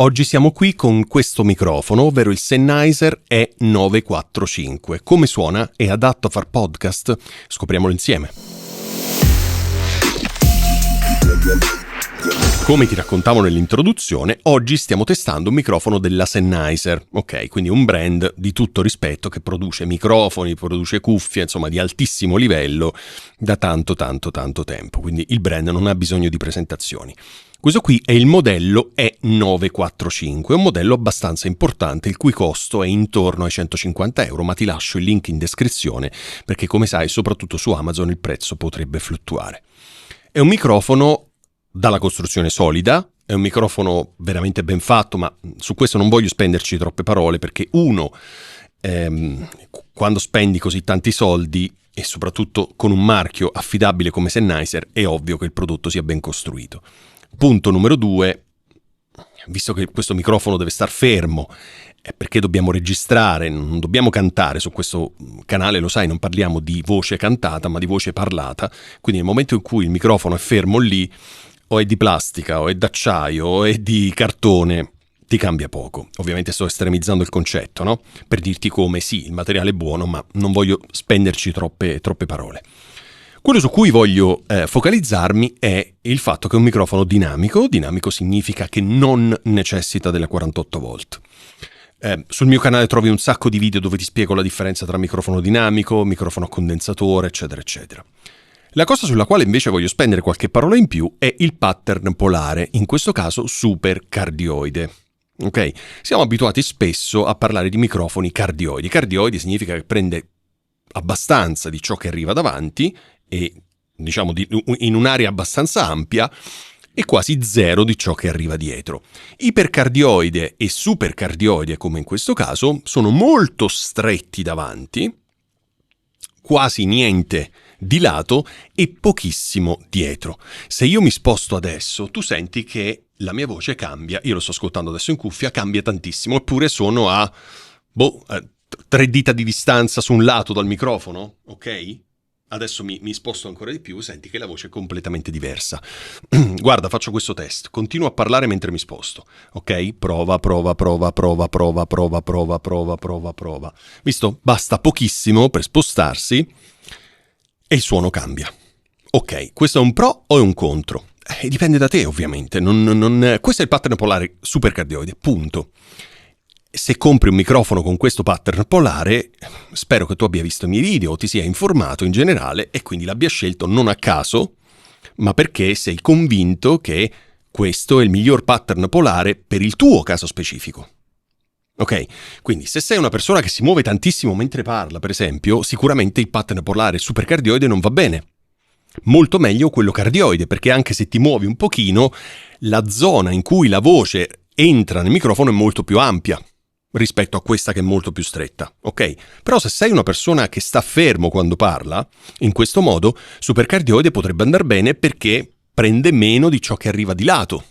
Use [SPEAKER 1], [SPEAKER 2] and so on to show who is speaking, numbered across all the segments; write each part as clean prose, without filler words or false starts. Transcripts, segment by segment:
[SPEAKER 1] Oggi siamo qui con questo microfono, ovvero il Sennheiser E945. Come suona? È adatto a far podcast? Scopriamolo insieme. Come ti raccontavo nell'introduzione, oggi stiamo testando un microfono della Sennheiser, ok? Quindi un brand di tutto rispetto che produce microfoni, produce cuffie, insomma di altissimo livello da tanto tempo. Quindi il brand non ha bisogno di presentazioni. Questo qui è il modello E945, un modello abbastanza importante, il cui costo è intorno ai €150, ma ti lascio il link in descrizione perché, come sai, soprattutto su Amazon il prezzo potrebbe fluttuare. È un microfono dalla costruzione solida, è un microfono veramente ben fatto, ma su questo non voglio spenderci troppe parole perché quando spendi così tanti soldi e soprattutto con un marchio affidabile come Sennheiser è ovvio che il prodotto sia ben costruito. Punto numero 2, visto che questo microfono deve star fermo, è perché dobbiamo registrare, non dobbiamo cantare su questo canale, lo sai, non parliamo di voce cantata ma di voce parlata, quindi nel momento in cui il microfono è fermo lì, o è di plastica, o è d'acciaio, o è di cartone, ti cambia poco. Ovviamente sto estremizzando il concetto, no? Per dirti come sì, il materiale è buono, ma non voglio spenderci troppe parole. Quello su cui voglio focalizzarmi è il fatto che è un microfono dinamico. Dinamico significa che non necessita della 48 volt. Sul mio canale trovi un sacco di video dove ti spiego la differenza tra microfono dinamico, microfono a condensatore, eccetera, eccetera. La cosa sulla quale invece voglio spendere qualche parola in più è il pattern polare, in questo caso supercardioide. Ok? Siamo abituati spesso a parlare di microfoni cardioidi. Cardioidi significa che prende abbastanza di ciò che arriva davanti e diciamo in un'area abbastanza ampia e quasi zero di ciò che arriva dietro. Ipercardioide e supercardioide, come in questo caso, sono molto stretti davanti, quasi niente di lato e pochissimo dietro. Se io mi sposto adesso, tu senti che la mia voce cambia, io lo sto ascoltando adesso in cuffia, cambia tantissimo, eppure sono a 3 dita di distanza su un lato dal microfono, ok? Adesso mi sposto ancora di più, senti che la voce è completamente diversa. Guarda, faccio questo test, continuo a parlare mentre mi sposto, ok? Prova. Visto? Basta pochissimo per spostarsi e il suono cambia. Ok, questo è un pro o è un contro? Dipende da te, ovviamente. Questo è il pattern polare supercardioide, punto. Se compri un microfono con questo pattern polare, spero che tu abbia visto i miei video, ti sia informato in generale e quindi l'abbia scelto non a caso, ma perché sei convinto che questo è il miglior pattern polare per il tuo caso specifico. Ok? Quindi se sei una persona che si muove tantissimo mentre parla, per esempio, sicuramente il pattern polare supercardioide non va bene. Molto meglio quello cardioide, perché anche se ti muovi un pochino, la zona in cui la voce entra nel microfono è molto più ampia rispetto a questa che è molto più stretta, ok? Però se sei una persona che sta fermo quando parla, in questo modo supercardioide potrebbe andare bene perché prende meno di ciò che arriva di lato.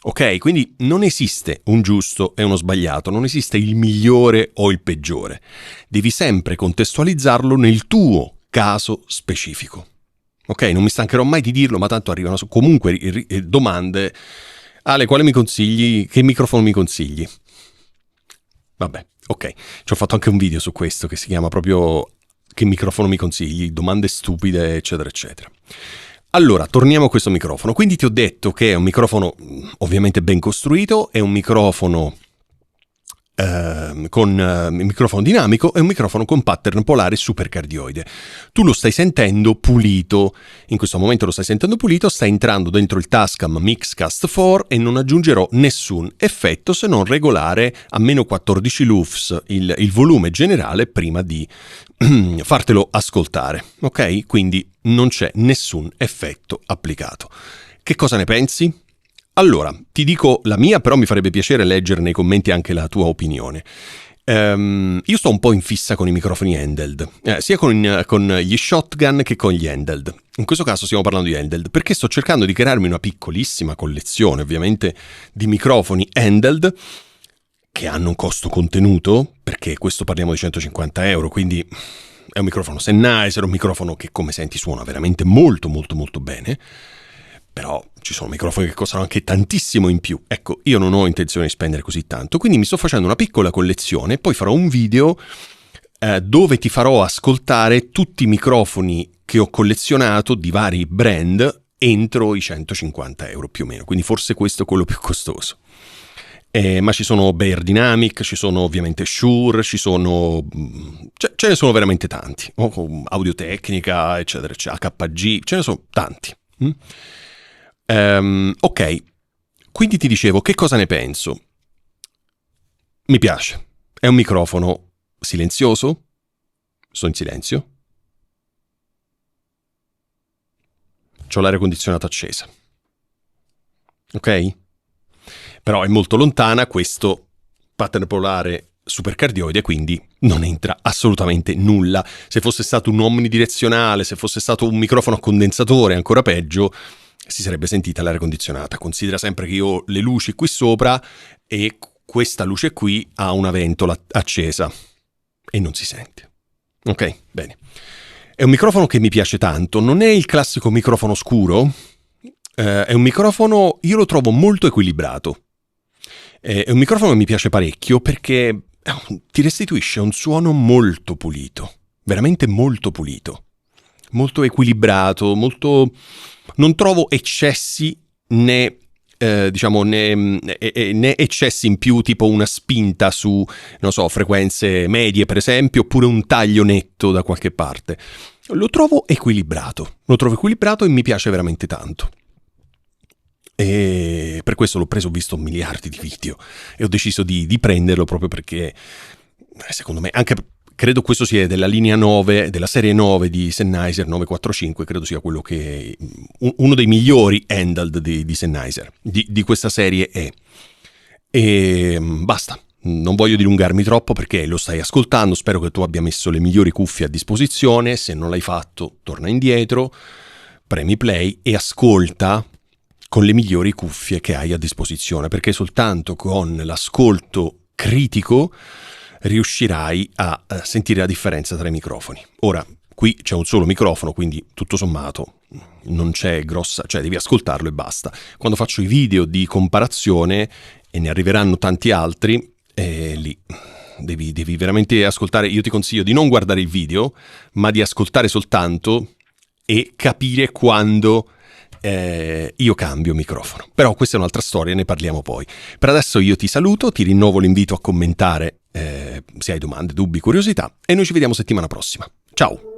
[SPEAKER 1] Ok? Quindi non esiste un giusto e uno sbagliato, non esiste il migliore o il peggiore. Devi sempre contestualizzarlo nel tuo caso specifico. Ok? Non mi stancherò mai di dirlo, ma tanto arrivano comunque domande. Ale, quale mi consigli? Che microfono mi consigli? Vabbè, ok. Ci ho fatto anche un video su questo che si chiama proprio che microfono mi consigli? Domande stupide, eccetera, eccetera. Allora, torniamo a questo microfono. Quindi ti ho detto che è un microfono ovviamente ben costruito, è un microfono con microfono dinamico e un microfono con pattern polare supercardioide. Tu lo stai sentendo pulito, in questo momento lo stai sentendo pulito, sta entrando dentro il Tascam Mixcast 4 e non aggiungerò nessun effetto se non regolare a meno 14 lufs il volume generale prima di fartelo ascoltare, ok? Quindi non c'è nessun effetto applicato. Che cosa ne pensi? Allora, ti dico la mia, però mi farebbe piacere leggere nei commenti anche la tua opinione. Io sto un po' in fissa con i microfoni handheld, sia con gli shotgun che con gli handheld. In questo caso stiamo parlando di handheld, perché sto cercando di crearmi una piccolissima collezione, ovviamente, di microfoni handheld che hanno un costo contenuto, perché questo parliamo di €150, quindi è un microfono Sennheiser, un microfono che, come senti, suona veramente molto bene. però ci sono microfoni che costano anche tantissimo in più. Ecco, io non ho intenzione di spendere così tanto, quindi mi sto facendo una piccola collezione, poi farò un video dove ti farò ascoltare tutti i microfoni che ho collezionato di vari brand entro i 150 euro più o meno, quindi forse questo è quello più costoso. Ma ci sono Beyerdynamic, ci sono ovviamente Shure, ce ne sono veramente tanti, Audio-Technica, eccetera, HG, ce ne sono tanti. Ok, quindi ti dicevo, che cosa ne penso? Mi piace, è un microfono silenzioso, sto in silenzio, c'ho l'aria condizionata accesa, ok? Però è molto lontana, questo pattern polare supercardioide, quindi non entra assolutamente nulla. Se fosse stato un omnidirezionale, se fosse stato un microfono a condensatore, ancora peggio, si sarebbe sentita l'aria condizionata. Considera sempre che io ho le luci qui sopra e questa luce qui ha una ventola accesa e non si sente. Ok, bene. È un microfono che mi piace tanto, non è il classico microfono scuro, è un microfono, io lo trovo molto equilibrato. È un microfono che mi piace parecchio perché ti restituisce un suono molto pulito, veramente molto pulito, molto equilibrato, molto... non trovo eccessi né eccessi in più, tipo una spinta su, non so, frequenze medie per esempio, oppure un taglio netto da qualche parte. Lo trovo equilibrato e mi piace veramente tanto. E per questo l'ho preso, ho visto miliardi di video e ho deciso di prenderlo proprio perché secondo me, anche credo questo sia della linea 9, della serie 9 di Sennheiser 945, credo sia quello che uno dei migliori handheld di Sennheiser, di questa serie è. E basta, non voglio dilungarmi troppo perché lo stai ascoltando, spero che tu abbia messo le migliori cuffie a disposizione, se non l'hai fatto torna indietro, premi play e ascolta con le migliori cuffie che hai a disposizione, perché soltanto con l'ascolto critico riuscirai a sentire la differenza tra i microfoni. Ora, qui c'è un solo microfono, quindi tutto sommato non c'è grossa... cioè devi ascoltarlo e basta. Quando faccio i video di comparazione, e ne arriveranno tanti altri, lì devi veramente ascoltare. Io ti consiglio di non guardare il video, ma di ascoltare soltanto e capire quando... io cambio microfono, però questa è un'altra storia, ne parliamo poi. Per adesso io ti saluto, ti rinnovo l'invito a commentare se hai domande, dubbi, curiosità e noi ci vediamo settimana prossima. Ciao!